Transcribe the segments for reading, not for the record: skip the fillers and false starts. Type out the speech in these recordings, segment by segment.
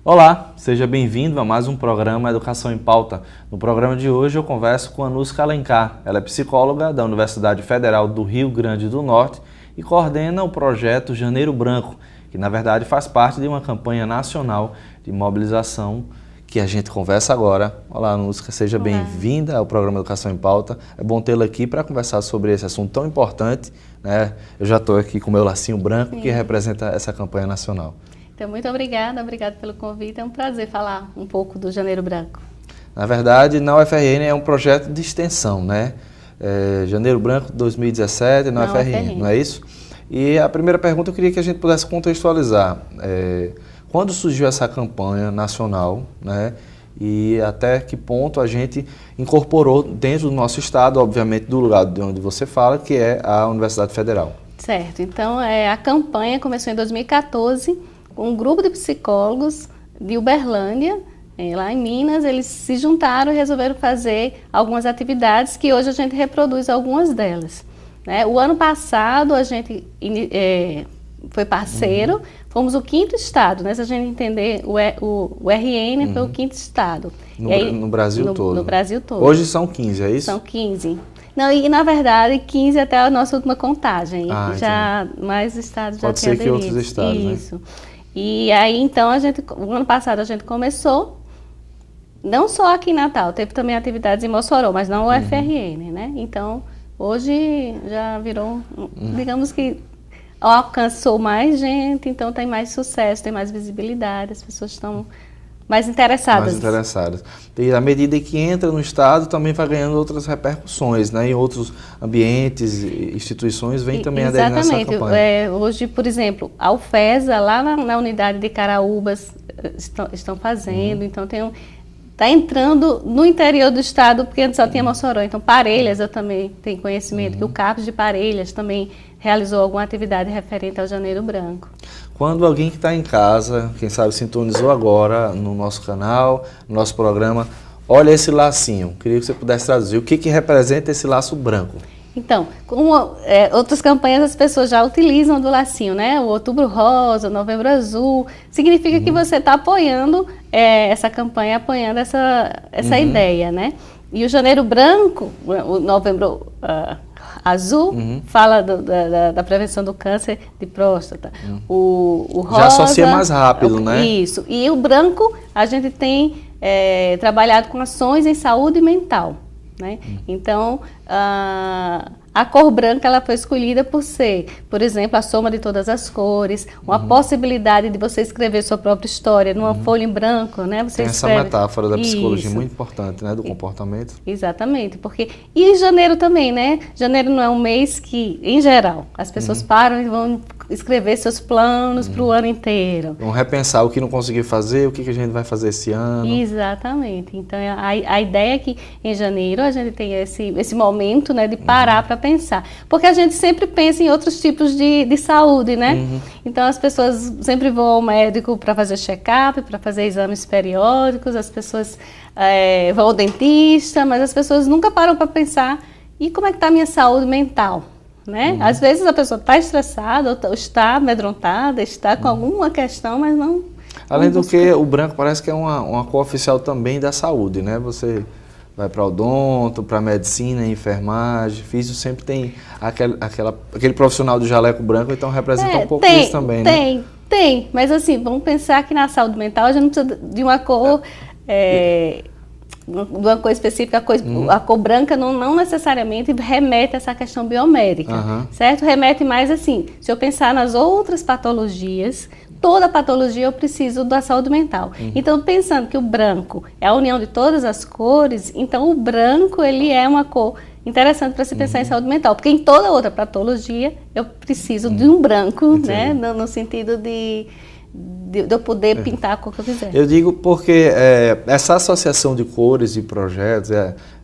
Olá, seja bem-vindo a mais um programa Educação em Pauta. No programa de hoje eu converso com a Anuska Alencar. Ela é psicóloga da Universidade Federal do Rio Grande do Norte e coordena o projeto Janeiro Branco, que na verdade faz parte de uma campanha nacional de mobilização que a gente conversa agora. Olá, Anuska, seja bem-vinda ao programa Educação em Pauta. É bom tê-la aqui para conversar sobre esse assunto tão importante, né? Eu já estou aqui com o meu lacinho branco, que representa essa campanha nacional. Então, muito obrigada pelo convite. É um prazer falar um pouco do Janeiro Branco. Na verdade, na UFRN é um projeto de extensão, né? Janeiro Branco 2017 na UFRN, não é isso? E a primeira pergunta eu queria que a gente pudesse contextualizar. Quando surgiu essa campanha nacional, né? E até que ponto a gente incorporou dentro do nosso estado, obviamente do lugar de onde você fala, que é a Universidade Federal. Certo. Então, a campanha começou em 2014, com um grupo de psicólogos de Uberlândia, lá em Minas. Eles se juntaram e resolveram fazer algumas atividades que hoje a gente reproduz algumas delas, né? O ano passado a gente foi parceiro, fomos o 5º estado, né? Se a gente entender, o RN foi o 5º estado. No Brasil todo? No Brasil todo. Hoje são 15, é isso? São 15. Não, e na verdade 15 até a nossa última contagem. Já mais estados já têm aderido. Pode ser que outros estados, isso, né? E aí então o ano passado a gente começou, não só aqui em Natal, teve também atividades em Mossoró, mas não o UFRN, né? Então hoje já virou, digamos que alcançou mais gente, então tem mais sucesso, tem mais visibilidade, as pessoas estão mais interessadas. E à medida que entra no estado, também vai ganhando outras repercussões, né? Em outros ambientes, instituições, vem também aderindo nessa campanha. Exatamente. Hoje, por exemplo, a UFESA, lá na unidade de Caraúbas, estão fazendo, então está entrando no interior do estado, porque antes só tinha Mossoró. Então, Parelhas, eu também tenho conhecimento que o CAPES de Parelhas também realizou alguma atividade referente ao Janeiro Branco. Quando alguém que está em casa, quem sabe sintonizou agora no nosso canal, no nosso programa, olha esse lacinho, queria que você pudesse traduzir o que representa esse laço branco. Então, como outras campanhas as pessoas já utilizam do lacinho, né? O Outubro Rosa, o Novembro Azul, significa que você está apoiando essa campanha, apoiando essa ideia, né? E o Janeiro Branco, o Novembro Azul, fala da prevenção do câncer de próstata. O rosa, já associa mais rápido, né? Isso. E o branco, a gente tem trabalhado com ações em saúde mental, né? Então, a cor branca ela foi escolhida por ser, por exemplo, a soma de todas as cores, uma possibilidade de você escrever sua própria história numa folha em branco, né? Você tem escreve... essa metáfora da psicologia muito importante, né? Do comportamento. Exatamente, porque... E janeiro também, né? Janeiro não é um mês que, em geral, as pessoas param e vão escrever seus planos para o ano inteiro. Vão repensar o que não conseguiu fazer, o que a gente vai fazer esse ano. Exatamente. Então, a ideia é que em janeiro a gente tem esse momento, né, de parar para pensar. Porque a gente sempre pensa em outros tipos de saúde, né? Então, as pessoas sempre vão ao médico para fazer check-up, para fazer exames periódicos, as pessoas vão ao dentista, mas as pessoas nunca param para pensar, e como é que está a minha saúde mental? Né? Às vezes a pessoa está estressada, ou está amedrontada, está com alguma questão, mas não... Além do que, o branco parece que é uma cor oficial também da saúde, né? Você vai para odonto, para medicina, enfermagem, físio, sempre tem aquele profissional do jaleco branco, então representa um pouco isso também, né? Tem, mas assim, vamos pensar que na saúde mental a gente não precisa de uma cor... de uma cor específica, a cor branca não necessariamente remete a essa questão biomédica, certo? Remete mais assim, se eu pensar nas outras patologias, toda patologia eu preciso da saúde mental. Então, pensando que o branco é a união de todas as cores, então o branco ele é uma cor interessante para se pensar em saúde mental, porque em toda outra patologia eu preciso de um branco, né? No sentido de eu poder pintar a cor que eu quiser. Eu digo porque essa associação de cores e projetos,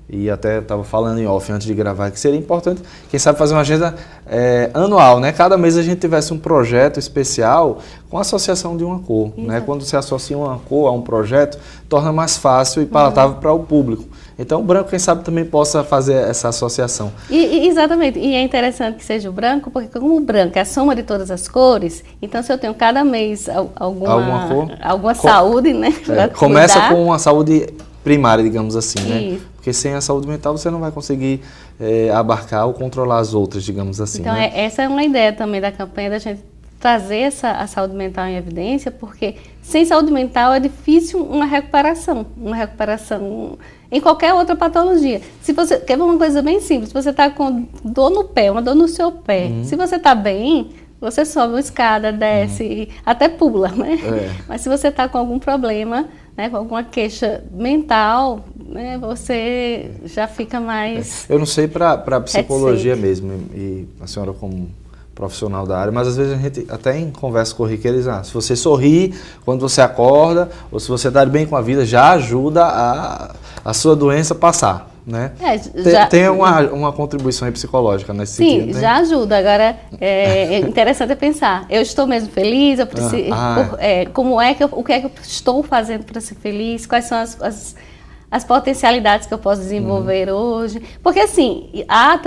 e até estava falando em off antes de gravar, que seria importante, quem sabe, fazer uma agenda anual, né? Cada mês a gente tivesse um projeto especial com a associação de uma cor, né? Quando se associa uma cor a um projeto, torna mais fácil e palatável para o público. Então, o branco, quem sabe, também possa fazer essa associação. Exatamente. E é interessante que seja o branco, porque como o branco é a soma de todas as cores, então se eu tenho cada mês alguma saúde, né? Começa com uma saúde primária, digamos assim, né? Isso. Porque sem a saúde mental você não vai conseguir abarcar ou controlar as outras, digamos assim. Então, né? Essa é uma ideia também da campanha, da gente trazer a saúde mental em evidência, porque sem saúde mental é difícil uma recuperação em qualquer outra patologia. Se você quer ver uma coisa bem simples, se você está com dor no pé, uma dor no seu pé, se você está bem, você sobe uma escada, desce, até pula, né? Mas se você está com algum problema, né, com alguma queixa mental, né, você já fica mais... Eu não sei para psicologia mesmo, e a senhora como profissional da área, mas às vezes a gente até em conversa corriqueira, se você sorri quando você acorda, ou se você está bem com a vida, já ajuda a sua doença passar, né? Tem uma contribuição aí psicológica nesse sentido. Sim, já ajuda. Agora, é interessante pensar, eu estou mesmo feliz, eu preciso, o que é que eu estou fazendo para ser feliz, quais são as potencialidades que eu posso desenvolver hoje. Porque assim, a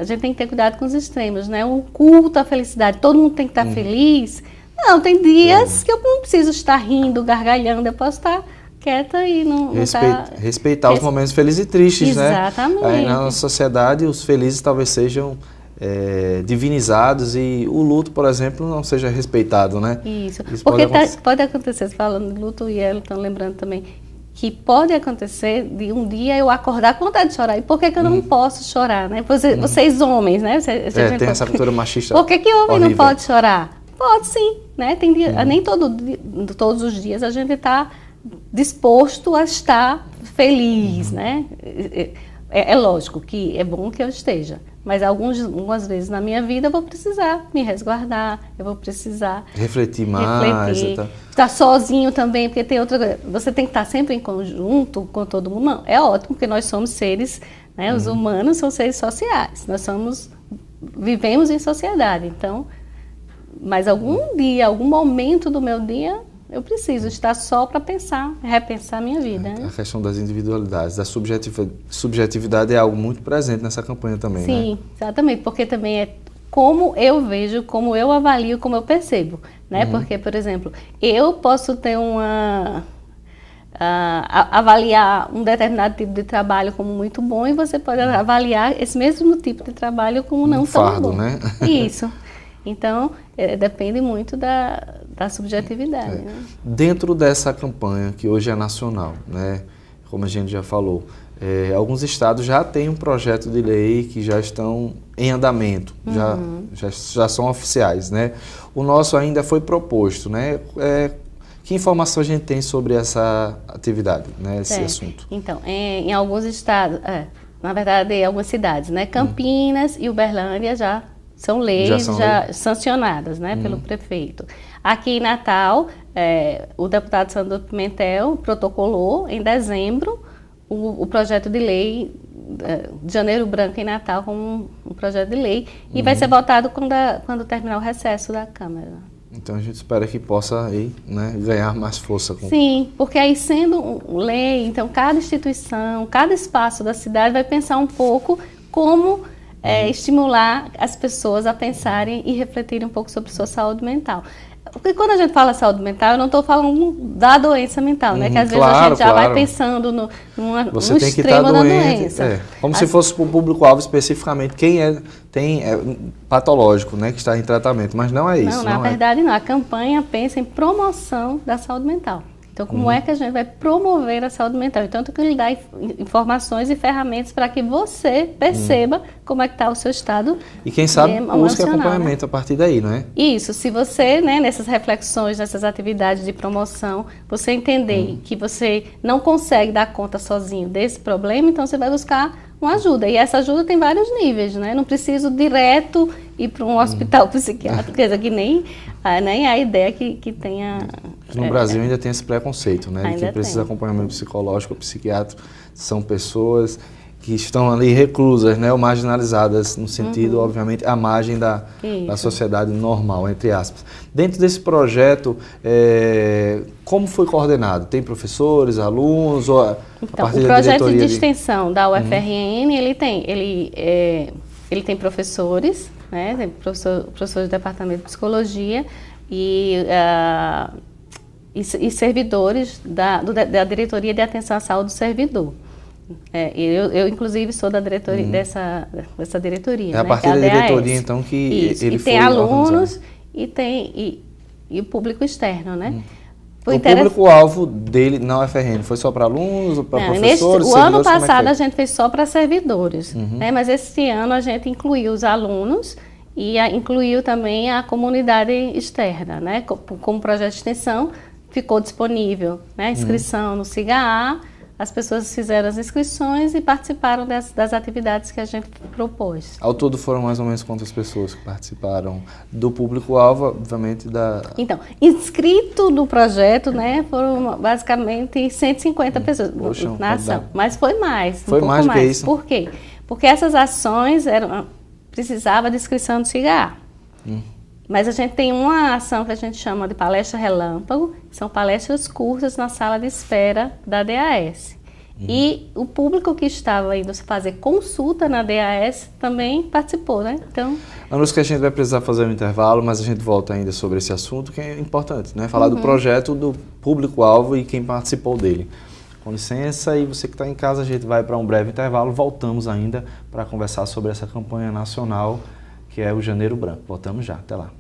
gente tem que ter cuidado com os extremos, né? Um culto à felicidade, todo mundo tem que estar feliz. Não, tem dias que eu não preciso estar rindo, gargalhando, eu posso estar quieta e não respeitar os momentos felizes e tristes, Exatamente. né? Aí na nossa sociedade, os felizes talvez sejam divinizados e o luto, por exemplo, não seja respeitado, né? Isso porque pode acontecer, falando de luto, e ela está lembrando também, que pode acontecer de um dia eu acordar com vontade de chorar. E por que eu não posso chorar, né? Vocês homens, né? Tem essa cultura machista. Por que homem horrível. Não pode chorar? Pode sim, né? Tem dia, nem todos os dias a gente está disposto a estar feliz, né? É lógico que é bom que eu esteja, mas algumas vezes na minha vida eu vou precisar me resguardar, eu vou precisar refletir mais. Estar sozinho também, porque tem outra coisa. Você tem que estar sempre em conjunto com todo mundo. Não, é ótimo, porque nós somos seres, né? Os humanos são seres sociais. Vivemos em sociedade. Então, mas algum dia, algum momento do meu dia, eu preciso estar só para repensar a minha vida. Né? A questão das individualidades, da subjetividade é algo muito presente nessa campanha também, Sim, né? Exatamente, porque também é como eu vejo, como eu avalio, como eu percebo, né? Porque, por exemplo, eu posso ter avaliar um determinado tipo de trabalho como muito bom e você pode avaliar esse mesmo tipo de trabalho como não tão bom. Né? Isso. Então, depende muito da subjetividade. Né? Dentro dessa campanha, que hoje é nacional, né? Como a gente já falou, alguns estados já têm um projeto de lei que já estão em andamento, já são oficiais, né? O nosso ainda foi proposto, né? Que informação a gente tem sobre essa atividade, né? Esse assunto? Então, em alguns estados, na verdade, em algumas cidades, né? Campinas e Uberlândia já são leis já sancionadas, né, pelo prefeito. Aqui em Natal, o deputado Sandro Pimentel protocolou em dezembro o projeto de lei de Janeiro Branco em Natal como um projeto de lei e vai ser votado quando terminar o recesso da Câmara. Então a gente espera que possa aí, né, ganhar mais força. Sim, porque aí sendo lei, então cada instituição, cada espaço da cidade vai pensar um pouco como estimular as pessoas a pensarem e refletirem um pouco sobre sua saúde mental. Porque quando a gente fala saúde mental, eu não estou falando da doença mental, né? Que às vezes a gente já vai pensando no extremo da doença. Como se fosse para o público-alvo especificamente quem tem patológico, né? Que está em tratamento, mas não é isso. Não, na verdade não. A campanha pensa em promoção da saúde mental. Então, como é que a gente vai promover a saúde mental? Então, tem que lhe dar informações e ferramentas para que você perceba como é que está o seu estado. E quem sabe busque acompanhamento a partir daí, não é? Isso. Se você, né, nessas reflexões, nessas atividades de promoção, você entender que você não consegue dar conta sozinho desse problema, então você vai buscar uma ajuda. E essa ajuda tem vários níveis, né? Não preciso direto ir para um hospital psiquiátrico, quer dizer, que nem a ideia que tenha... No Brasil ainda tem esse preconceito, né? De que precisa de acompanhamento psicológico ou psiquiátrico, são pessoas que estão ali reclusas, né, ou marginalizadas, no sentido, obviamente, à margem da sociedade normal, entre aspas. Dentro desse projeto, como foi coordenado? Tem professores, alunos? Ou então, o projeto de extensão da UFRN, ele tem professores, né, tem professores do Departamento de Psicologia e servidores da Diretoria de Atenção à Saúde do Servidor. Eu inclusive, sou da diretoria dessa diretoria. É a partir da diretoria, então, que ele foi tem alunos e o público externo, né? O público-alvo dele na UFRN foi só para alunos ou para professores? O ano passado a gente fez só para servidores, né? Mas esse ano a gente incluiu os alunos e incluiu também a comunidade externa, né? Como projeto de extensão, ficou disponível, né? A inscrição no SIGA-A. As pessoas fizeram as inscrições e participaram das atividades que a gente propôs. Ao todo foram mais ou menos quantas pessoas que participaram do público-alvo, obviamente, Então, inscrito no projeto, né, foram basicamente 150 pessoas na ação. Mas foi mais, foi mais do que isso. Por quê? Porque essas ações precisavam de inscrição do SIGA-A. Mas a gente tem uma ação que a gente chama de palestra relâmpago, são palestras curtas na sala de espera da DAS. E o público que estava indo fazer consulta na DAS também participou, né? Então, que a gente vai precisar fazer um intervalo, mas a gente volta ainda sobre esse assunto, que é importante, né? Falar do projeto, do público-alvo e quem participou dele. Com licença, e você que está em casa, a gente vai para um breve intervalo, voltamos ainda para conversar sobre essa campanha nacional, que é o Janeiro Branco. Voltamos já, até lá.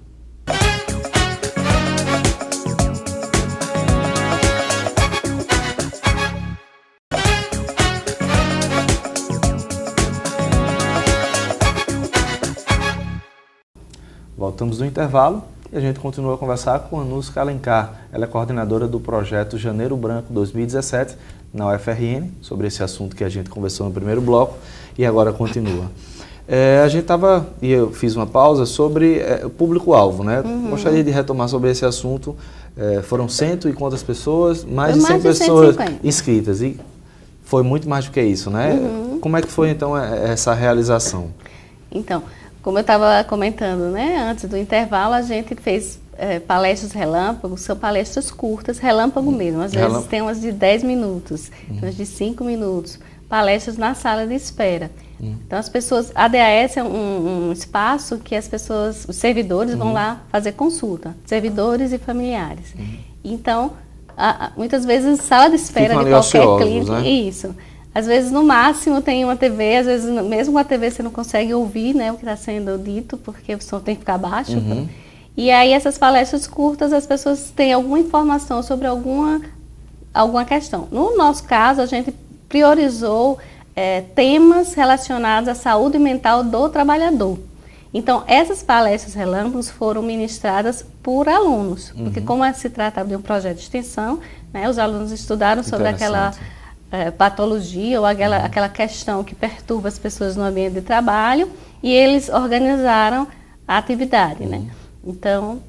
Voltamos do intervalo e a gente continua a conversar com a Anuska Alencar. Ela é coordenadora do projeto Janeiro Branco 2017 na UFRN, sobre esse assunto que a gente conversou no primeiro bloco e agora continua. A gente e eu fiz uma pausa sobre o público-alvo, né? Gostaria de retomar sobre esse assunto. Foram 100 e quantas pessoas? Mais de 100 pessoas inscritas. E foi muito mais do que isso, né? Como é que foi, então, essa realização? Então, como eu estava comentando, né? Antes do intervalo, a gente fez palestras relâmpagos, são palestras curtas, relâmpago mesmo. Às vezes tem umas de 10 minutos, umas de 5 minutos. Palestras na sala de espera. Então, as pessoas, a DAS é um espaço que os servidores vão lá fazer consulta, servidores e familiares. Então, muitas vezes, sala de espera de qualquer clínica, né? Isso. Às vezes, no máximo, tem uma TV, às vezes, mesmo com a TV, você não consegue ouvir, né, o que está sendo dito, porque o som tem que ficar baixo. E aí, essas palestras curtas, as pessoas têm alguma informação sobre alguma questão. No nosso caso, a gente priorizou temas relacionados à saúde mental do trabalhador. Então, essas palestras relâmpagos foram ministradas por alunos, porque como se tratava de um projeto de extensão, né, os alunos estudaram sobre aquela patologia ou aquela questão que perturba as pessoas no ambiente de trabalho e eles organizaram a atividade, né? Então,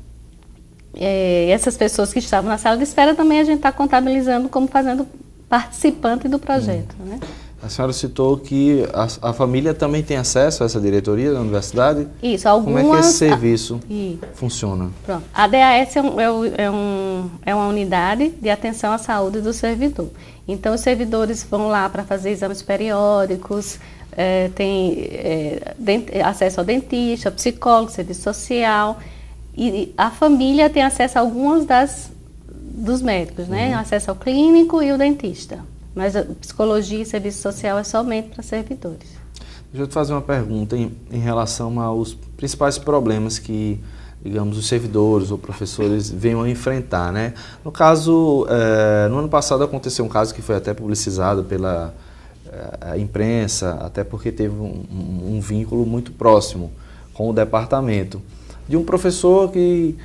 essas pessoas que estavam na sala de espera também a gente está contabilizando como fazendo participante do projeto, né? A senhora citou que a família também tem acesso a essa diretoria da universidade? Isso, algumas... Como é que esse serviço funciona? Pronto. A DAS é uma unidade de atenção à saúde do servidor. Então, os servidores vão lá para fazer exames periódicos, tem acesso ao dentista, psicólogo, serviço social, e a família tem acesso a algumas dos médicos, né? Acesso ao clínico e o dentista. Mas a psicologia e serviço social é somente para servidores. Deixa eu te fazer uma pergunta em relação aos principais problemas que, digamos, os servidores ou professores venham a enfrentar, né? No caso, no ano passado aconteceu um caso que foi até publicizado pela imprensa, até porque teve um vínculo muito próximo com o departamento, de um professor que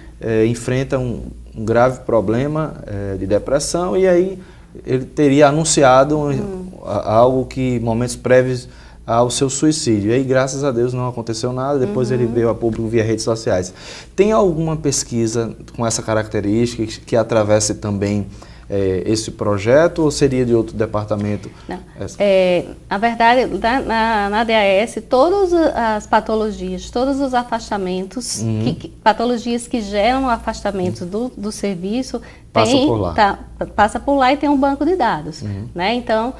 enfrenta um grave problema de depressão e aí ele teria anunciado algo que, momentos prévios ao seu suicídio. E aí, graças a Deus, não aconteceu nada. Depois ele veio a público via redes sociais. Tem alguma pesquisa com essa característica que atravesse também esse projeto ou seria de outro departamento? Não. Na verdade, na DAS, todas as patologias, todos os afastamentos, patologias que geram afastamento do serviço, passa por lá e tem um banco de dados. Né? Então,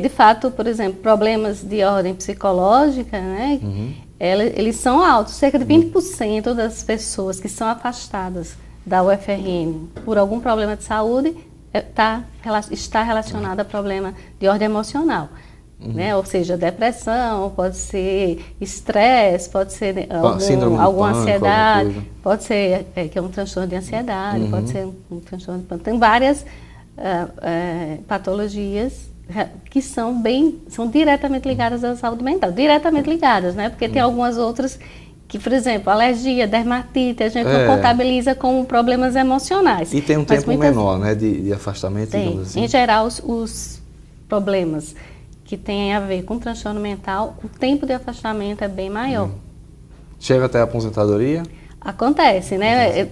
de fato, por exemplo, problemas de ordem psicológica, né? Eles são altos. Cerca de 20% das pessoas que são afastadas da UFRN por algum problema de saúde está relacionado a problema de ordem emocional. Né? Ou seja, depressão, pode ser estresse, pode ser alguma ansiedade, pode ser que é um transtorno de ansiedade, pode ser um transtorno de pânico. Tem várias patologias que são diretamente ligadas à saúde mental. Diretamente ligadas, né? Porque tem algumas outras que, por exemplo, alergia, dermatite, a gente não contabiliza como problemas emocionais. E tem um tempo menor, né, de afastamento, digamos assim. Em geral, os problemas que têm a ver com transtorno mental, o tempo de afastamento é bem maior. Chega até a aposentadoria? Acontece, né?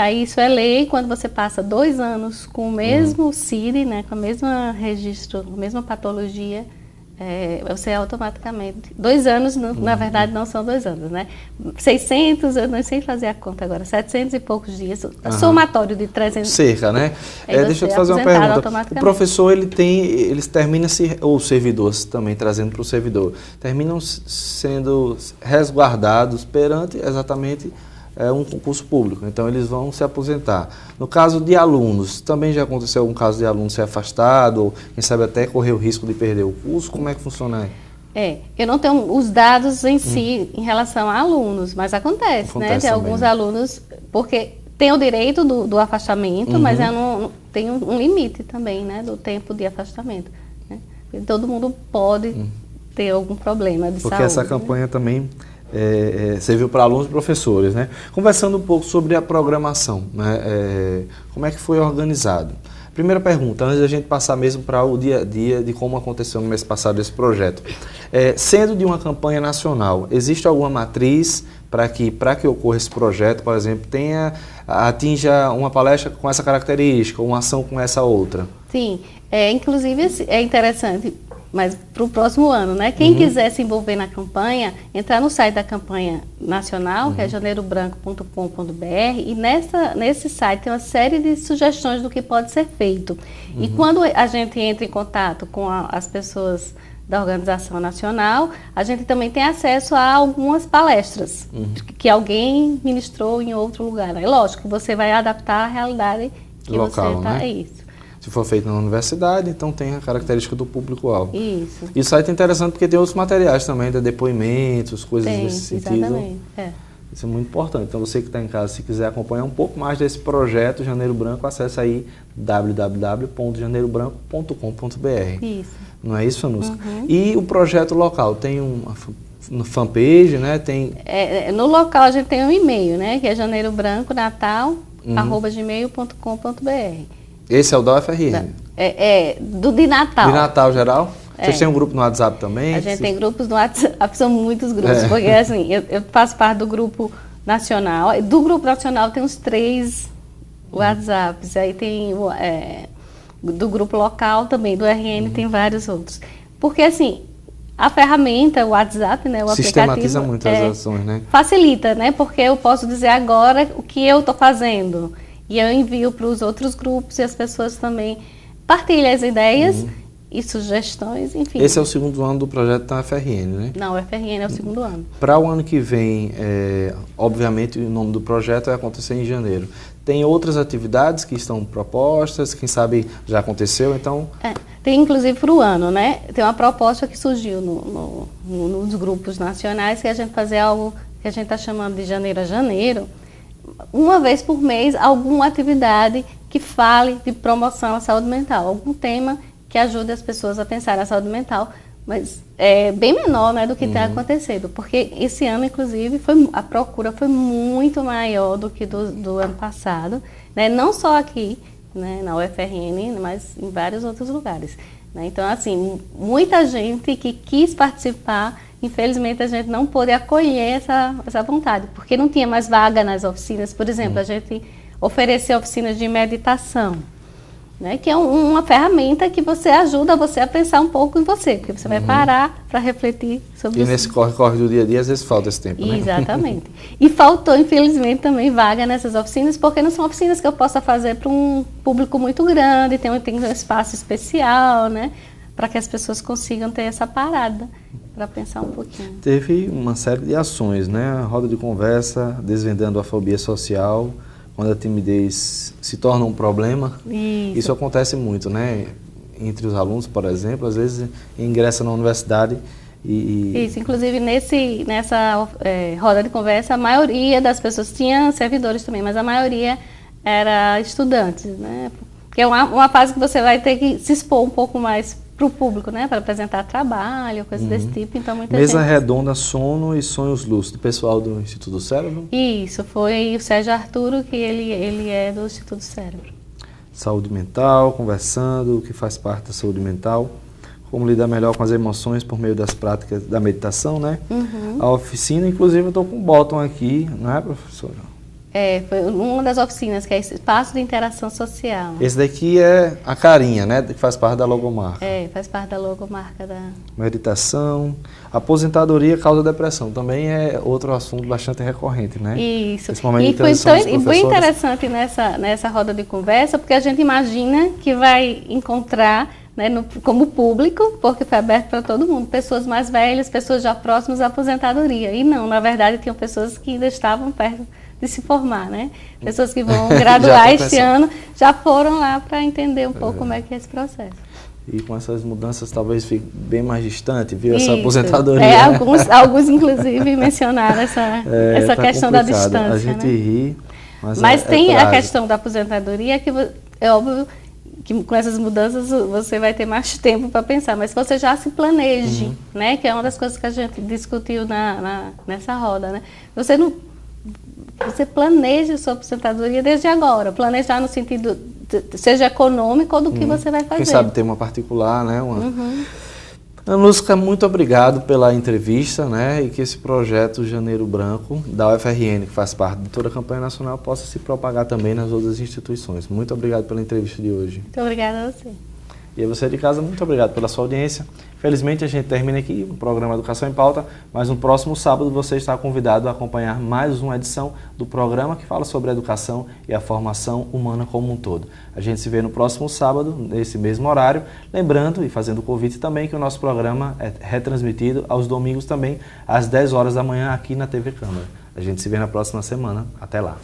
Aí isso é lei, quando você passa 2 anos com o mesmo CID, né, com o mesmo registro, a mesma patologia, você automaticamente... 2 anos, na verdade, não são 2 anos, né? 600, eu não sei fazer a conta agora, 700 e poucos dias, somatório de 300... Cerca, né? Deixa eu te fazer uma pergunta. O professor, eles terminam ou os servidores também, trazendo para o servidor, terminam sendo resguardados perante exatamente um concurso público. Então, eles vão se aposentar. No caso de alunos, também já aconteceu algum caso de aluno ser afastado, ou quem sabe até correr o risco de perder o curso? Como é que funciona aí? Eu não tenho os dados em si em relação a alunos, mas acontece, né? Tem alguns alunos, porque tem o direito do afastamento, mas tem um limite também, né, do tempo de afastamento. Né? Todo mundo pode ter algum problema de saúde. Porque essa campanha também serviu para alunos e professores, né? Conversando um pouco sobre a programação, né? Como é que foi organizado? Primeira pergunta, antes da gente passar mesmo para o dia a dia de como aconteceu no mês passado esse projeto. Sendo de uma campanha nacional, existe alguma matriz para que ocorra esse projeto, por exemplo, atinja uma palestra com essa característica, uma ação com essa outra? Sim, inclusive é interessante, mas para o próximo ano, né? Quem quiser se envolver na campanha, entrar no site da campanha nacional, que é janeirobranco.com.br, e nesse site tem uma série de sugestões do que pode ser feito. E quando a gente entra em contato com as pessoas da organização nacional, a gente também tem acesso a algumas palestras que alguém ministrou em outro lugar. É lógico que você vai adaptar à realidade que local, você está. Né? Isso. Se for feito na universidade, então tem a característica do público-alvo. Isso. E o site é interessante porque tem outros materiais também, depoimentos, coisas nesse sentido. Exatamente. Isso é muito importante. Então, você que está em casa, se quiser acompanhar um pouco mais desse projeto Janeiro Branco, acesse aí www.janeirobranco.com.br. Isso. Não é isso, Anusca? E o projeto local, tem uma fanpage, né? No local a gente tem um e-mail, né? Que é janeirobranco.natal@gmail.com.br. Esse é o da UFRN? De Natal. De Natal geral? Vocês têm um grupo no WhatsApp também? A gente tem grupos no WhatsApp, são muitos grupos, porque assim, eu faço parte do grupo nacional. Do grupo nacional tem uns 3 WhatsApps, aí tem do grupo local também, do RN tem vários outros. Porque assim, a ferramenta, o WhatsApp, né, o sistematiza aplicativo, muito as ações, né? Facilita, né? Porque eu posso dizer agora o que eu estou fazendo. E eu envio para os outros grupos e as pessoas também partilham as ideias e sugestões, enfim. Esse é o 2º ano do projeto da UFRN, né? Não, o UFRN é o 2º ano. Para o ano que vem, obviamente, o nome do projeto vai acontecer em janeiro. Tem outras atividades que estão propostas, quem sabe já aconteceu, então... Tem inclusive para o ano, né? Tem uma proposta que surgiu nos grupos nacionais, que é a gente fazer algo que a gente está chamando de janeiro a janeiro, uma vez por mês, alguma atividade que fale de promoção à saúde mental, algum tema que ajude as pessoas a pensar na saúde mental, mas é bem menor, né, do que tem acontecido, porque esse ano, inclusive, a procura foi muito maior do que do ano passado, né, não só aqui, né, na UFRN, mas em vários outros lugares. Né? Então, assim, muita gente que quis participar, infelizmente a gente não pôde acolher essa vontade, porque não tinha mais vaga nas oficinas. Por exemplo, a gente oferecia oficinas de meditação, né? Que é uma ferramenta que você ajuda você a pensar um pouco em você, porque você vai parar para refletir sobre isso. E nesse corre-corre do dia a dia, às vezes falta esse tempo, né? Exatamente. E faltou, infelizmente, também vaga nessas oficinas, porque não são oficinas que eu possa fazer para um público muito grande, tem um espaço especial, né? Para que as pessoas consigam ter essa parada para pensar um pouquinho. Teve uma série de ações, né? A roda de conversa, desvendando a fobia social, quando a timidez se torna um problema. Isso acontece muito, né? Entre os alunos, por exemplo, às vezes ingressa na universidade Isso, inclusive nessa roda de conversa, a maioria das pessoas tinha servidores também, mas a maioria era estudantes, né? Porque é uma fase que você vai ter que se expor um pouco mais para o público, né? Para apresentar trabalho, coisas desse tipo. Então, muita Mesa gente... redonda, sono e sonhos lúcidos, pessoal do Instituto do Cérebro? Isso, foi o Sérgio Arturo, que ele é do Instituto do Cérebro. Saúde mental, conversando, o que faz parte da saúde mental, como lidar melhor com as emoções por meio das práticas da meditação, né? A oficina, inclusive eu estou com um botão aqui, não é, professora? Foi uma das oficinas, que é esse espaço de interação social. Esse daqui é a carinha, né? Que faz parte da logomarca. Faz parte da logomarca da... Meditação. Aposentadoria causa depressão. Também é outro assunto bastante recorrente, né? Isso. Esse momento E de foi interessante nessa roda de conversa, porque a gente imagina que vai encontrar, né, como público, porque foi aberto para todo mundo, pessoas mais velhas, pessoas já próximas à aposentadoria. E não, na verdade, tinham pessoas que ainda estavam perto de se formar, né? Pessoas que vão graduar este ano já foram lá para entender um pouco como é que é esse processo. E com essas mudanças talvez fique bem mais distante, viu? Essa aposentadoria. Né? Alguns inclusive mencionaram essa questão da distância. A gente ri, mas tem a questão da aposentadoria que é óbvio que com essas mudanças você vai ter mais tempo para pensar, mas você já se planeje, né? Que é uma das coisas que a gente discutiu nessa roda, né? Você planeja a sua aposentadoria desde agora. Planejar no sentido, seja econômico ou do que você vai fazer. Quem sabe ter uma particular, né? Anusca, muito obrigado pela entrevista, né? E que esse projeto Janeiro Branco, da UFRN, que faz parte de toda a campanha nacional, possa se propagar também nas outras instituições. Muito obrigado pela entrevista de hoje. Muito obrigada a você. E a você de casa, muito obrigado pela sua audiência. Felizmente a gente termina aqui o programa Educação em Pauta, mas no próximo sábado você está convidado a acompanhar mais uma edição do programa que fala sobre a educação e a formação humana como um todo. A gente se vê no próximo sábado, nesse mesmo horário, lembrando e fazendo o convite também que o nosso programa é retransmitido aos domingos também, às 10 horas da manhã aqui na TV Câmara. A gente se vê na próxima semana. Até lá.